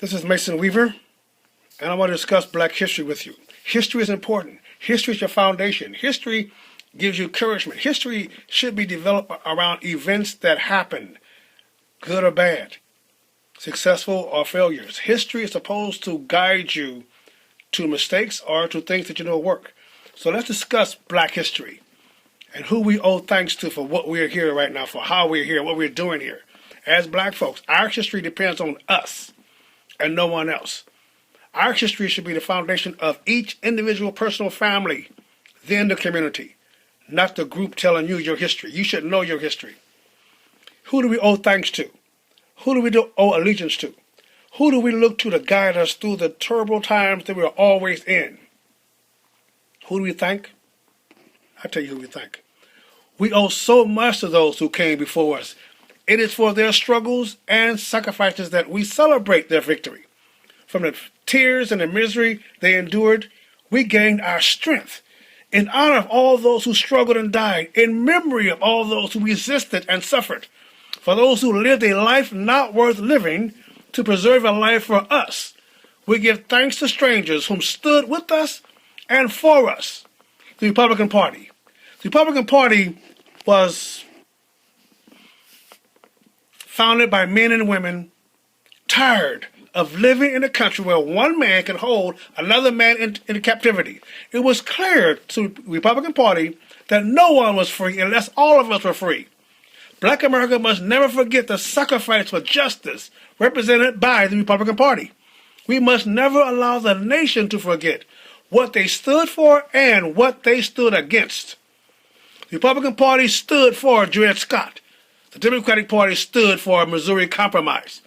This is Mason Weaver, and I want to discuss black history with you. History is important. History is your foundation. History gives you encouragement. History should be developed around events that happen, good or bad, successful or failures. History is supposed to guide you to mistakes or to things that you know work. So let's discuss black history and who we owe thanks to for what we're here right now, for how we're here, what we're doing here. As black folks, our history depends on us and no one else. Our history should be the foundation of each individual personal family, then the community, not the group telling you your history. You should know your history. Who do we owe thanks to? Who do we owe allegiance to? Who do we look to guide us through the terrible times that we're always in? Who do we thank? I'll tell you who we thank. We owe so much to those who came before us. It is for their struggles and sacrifices that we celebrate their victory. From the tears and the misery they endured, we gained our strength. In honor of all those who struggled and died, in memory of all those who resisted and suffered, for those who lived a life not worth living to preserve a life for us, we give thanks to strangers whom stood with us and for us. The Republican Party. The Republican Party was founded by men and women tired of living in a country where one man can hold another man in captivity. It was clear to the Republican Party that no one was free unless all of us were free. Black America must never forget the sacrifice for justice represented by the Republican Party. We must never allow the nation to forget what they stood for and what they stood against. The Republican Party stood for Dred Scott. The Democratic Party stood for a Missouri Compromise.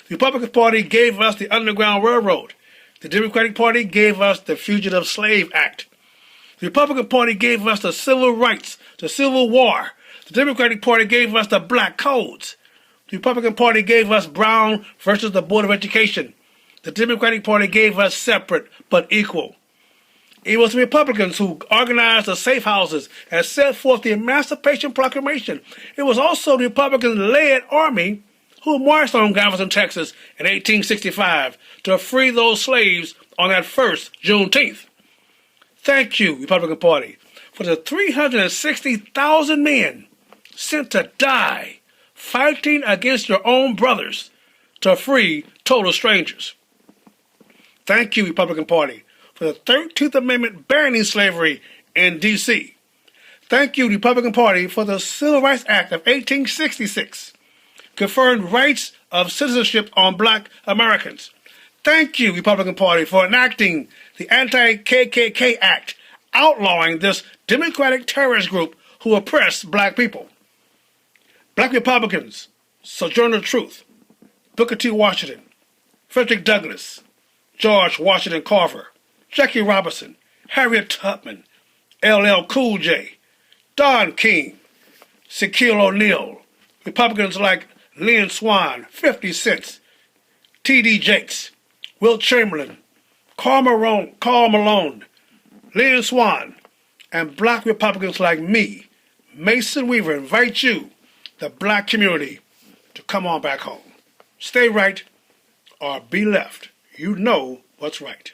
The Republican Party gave us the Underground Railroad. The Democratic Party gave us the Fugitive Slave Act. The Republican Party gave us the Civil Rights, the Civil War. The Democratic Party gave us the Black Codes. The Republican Party gave us Brown versus the Board of Education. The Democratic Party gave us separate but equal. It was the Republicans who organized the safe houses and set forth the Emancipation Proclamation. It was also the Republican-led army who marched on Galveston, Texas in 1865 to free those slaves on that first Juneteenth. Thank you, Republican Party, for the 360,000 men sent to die fighting against your own brothers to free total strangers. Thank you, Republican Party, for the 13th Amendment banning slavery in D.C. Thank you, Republican Party, for the Civil Rights Act of 1866, conferring rights of citizenship on black Americans. Thank you, Republican Party, for enacting the Anti-KKK Act, outlawing this democratic terrorist group who oppress black people. Black Republicans, Sojourner Truth, Booker T. Washington, Frederick Douglass, George Washington Carver, Jackie Robinson, Harriet Tubman, LL Cool J, Don King, Shaquille O'Neal, Republicans like Lynn Swann, 50 Cent, T.D. Jakes, Wilt Chamberlain, Karl Malone, Lynn Swann, and black Republicans like me, Mason Weaver, invite you, the black community, to come on back home. Stay right or be left. You know what's right.